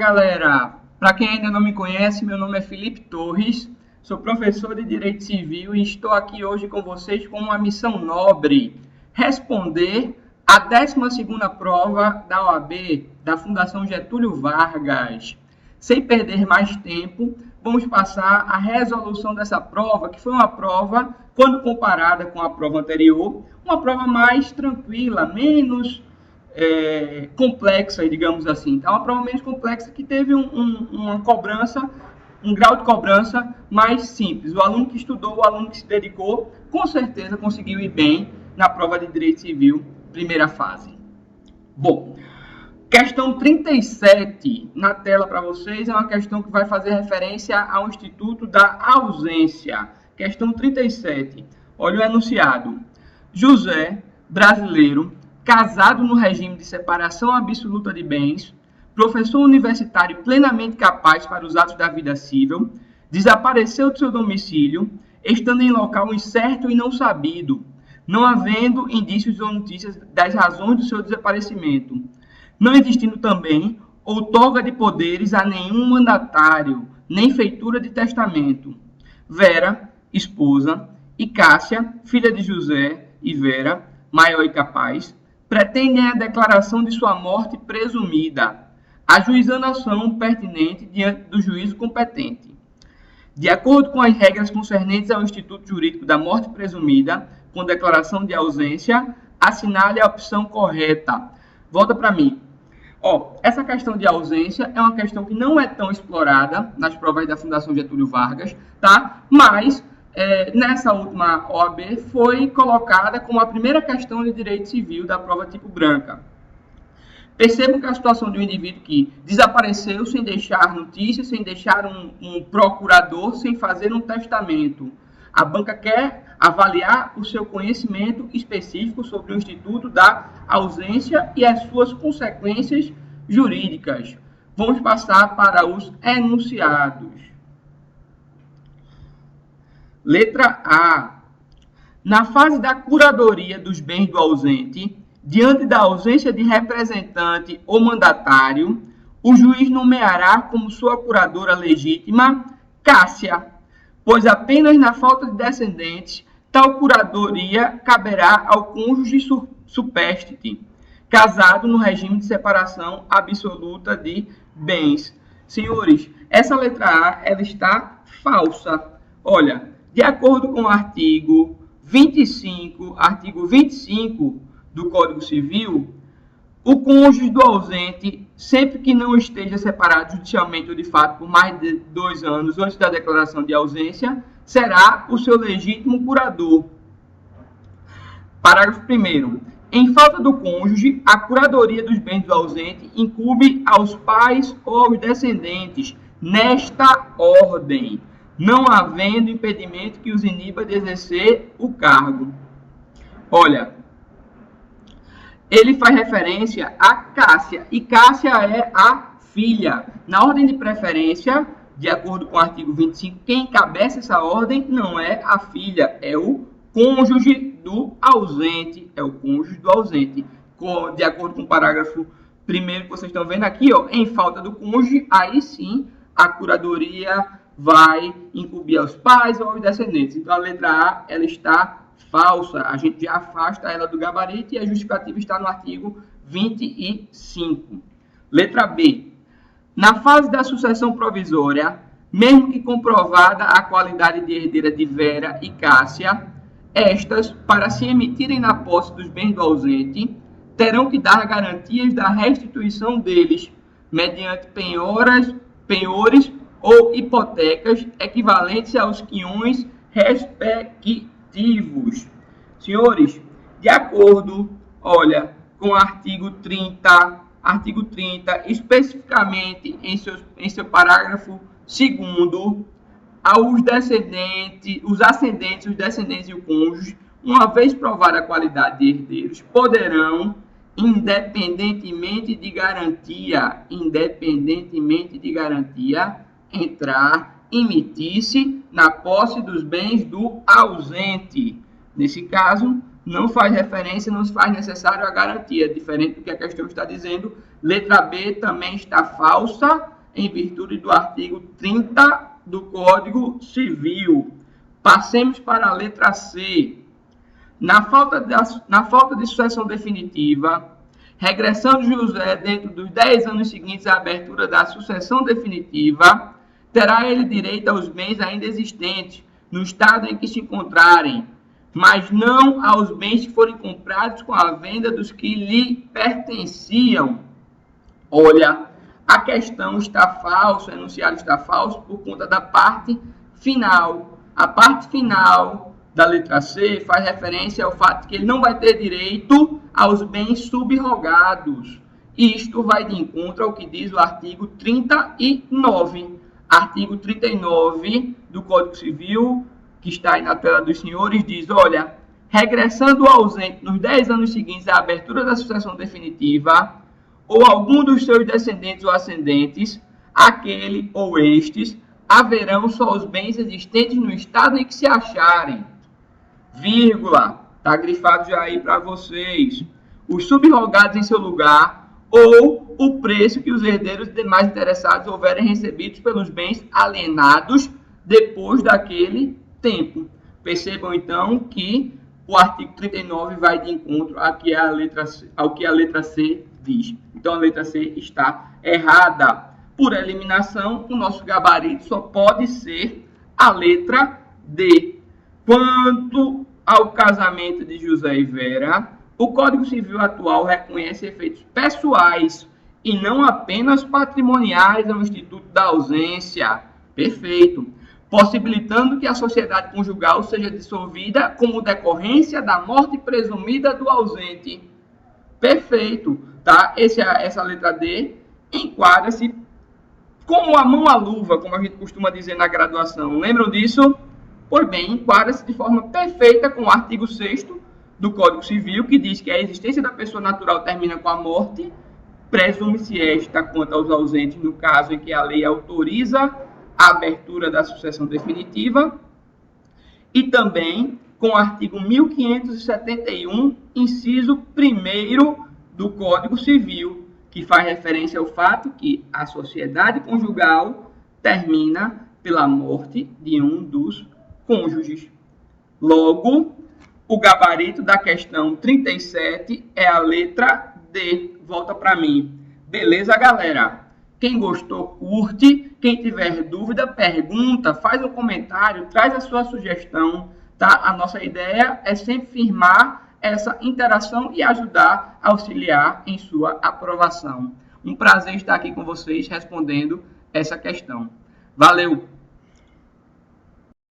galera! Para quem ainda não me conhece, meu nome é Felipe Torres, sou professor de Direito Civil e estou aqui hoje com vocês com uma missão nobre: responder a 12ª prova da OAB da Fundação Getúlio Vargas. Sem perder mais tempo, vamos passar a resolução dessa prova, que foi uma prova, quando comparada com a prova anterior, uma prova mais tranquila, menos complexa, digamos assim. Então, uma prova menos complexa que teve uma cobrança, um grau de cobrança mais simples. O aluno que estudou, o aluno que se dedicou, com certeza conseguiu ir bem na prova de Direito Civil, primeira fase. Bom, questão 37 na tela para vocês é uma questão que vai fazer referência ao Instituto da Ausência. Questão 37. Olha o enunciado. José, brasileiro, casado no regime de separação absoluta de bens, professor universitário plenamente capaz para os atos da vida civil, desapareceu do seu domicílio, estando em local incerto e não sabido, não havendo indícios ou notícias das razões do seu desaparecimento, não existindo também outorga de poderes a nenhum mandatário, nem feitura de testamento. Vera, esposa, e Cássia, filha de José e Vera, maior e capaz, pretendem a declaração de sua morte presumida, ajuizando a ação pertinente diante do juízo competente. De acordo com as regras concernentes ao Instituto Jurídico da Morte Presumida, com declaração de ausência, assinale a opção correta. Volta para mim. Essa questão de ausência é uma questão que não é tão explorada nas provas da Fundação Getúlio Vargas, tá? Mas nessa última OAB foi colocada como a primeira questão de direito civil da prova tipo branca. Percebam que a situação de um indivíduo que desapareceu sem deixar notícia, sem deixar um procurador, sem fazer um testamento. A banca quer avaliar o seu conhecimento específico sobre o Instituto da Ausência e as suas consequências jurídicas. Vamos passar para os enunciados. Letra A. Na fase da curadoria dos bens do ausente, diante da ausência de representante ou mandatário, o juiz nomeará como sua curadora legítima Cássia, pois apenas na falta de descendentes, tal curadoria caberá ao cônjuge supérstite, casado no regime de separação absoluta de bens. Senhores, essa letra A ela está falsa. Olha, de acordo com o artigo 25 do Código Civil, o cônjuge do ausente, sempre que não esteja separado judicialmente ou de fato por mais de 2 anos antes da declaração de ausência, será o seu legítimo curador. Parágrafo 1º. Em falta do cônjuge, a curadoria dos bens do ausente incumbe aos pais ou aos descendentes, nesta ordem, não havendo impedimento que os iniba de exercer o cargo. Olha, ele faz referência a Cássia, e Cássia é a filha. Na ordem de preferência, de acordo com o artigo 25, quem encabeça essa ordem não é a filha, é o cônjuge do ausente. É o cônjuge do ausente. De acordo com o parágrafo 1º que vocês estão vendo aqui, em falta do cônjuge, aí sim a curadoria vai incumbir aos pais ou aos descendentes. Então, a letra A ela está falsa. A gente já afasta ela do gabarito e a justificativa está no artigo 25. Letra B. Na fase da sucessão provisória, mesmo que comprovada a qualidade de herdeira de Vera e Cássia, estas, para se emitirem na posse dos bens do ausente, terão que dar garantias da restituição deles, mediante penhores ou hipotecas equivalentes aos quinhões respectivos. Senhores, de acordo, com o artigo 30, especificamente em seu parágrafo 2º, os ascendentes, os descendentes e o cônjuge, uma vez provada a qualidade de herdeiros, poderão, independentemente de garantia, entrar, emitir-se na posse dos bens do ausente. Nesse caso, não faz referência, não se faz necessário a garantia, diferente do que a questão está dizendo. Letra B também está falsa, em virtude do artigo 30 do Código Civil. Passemos para a letra C. Na falta de sucessão definitiva, regressando José dentro dos 10 anos seguintes à abertura da sucessão definitiva, terá ele direito aos bens ainda existentes, no estado em que se encontrarem, mas não aos bens que forem comprados com a venda dos que lhe pertenciam. Olha, a questão está falsa, o enunciado está falso por conta da parte final. A parte final da letra C faz referência ao fato de que ele não vai ter direito aos bens subrogados. Isto vai de encontro ao que diz o artigo 39. Artigo 39 do Código Civil, que está aí na tela dos senhores, diz, olha, regressando o ausente nos 10 anos seguintes à abertura da sucessão definitiva, ou algum dos seus descendentes ou ascendentes, aquele ou estes, haverão só os bens existentes no estado em que se acharem. Vírgula, está grifado já aí para vocês. Os subrogados em seu lugar, ou o preço que os herdeiros e demais interessados houverem recebidos pelos bens alienados depois daquele tempo. Percebam, então, que o artigo 39 vai de encontro ao que a letra C diz. Então, a letra C está errada. Por eliminação, o nosso gabarito só pode ser a letra D. Quanto ao casamento de José e Vera, o Código Civil atual reconhece efeitos pessoais e não apenas patrimoniais ao instituto da ausência. Perfeito. Possibilitando que a sociedade conjugal seja dissolvida como decorrência da morte presumida do ausente. Perfeito. Tá? Essa letra D enquadra-se como a mão à luva, como a gente costuma dizer na graduação. Lembram disso? Pois bem, enquadra-se de forma perfeita com o artigo 6º do Código Civil, que diz que a existência da pessoa natural termina com a morte, presume-se esta quanto aos ausentes no caso em que a lei autoriza a abertura da sucessão definitiva, e também com o artigo 1571, inciso 1º do Código Civil, que faz referência ao fato que a sociedade conjugal termina pela morte de um dos cônjuges. Logo, o gabarito da questão 37 é a letra D. Volta para mim. Beleza, galera? Quem gostou, curte. Quem tiver dúvida, pergunta, faz um comentário, traz a sua sugestão. Tá? A nossa ideia é sempre firmar essa interação e ajudar a auxiliar em sua aprovação. Um prazer estar aqui com vocês respondendo essa questão. Valeu!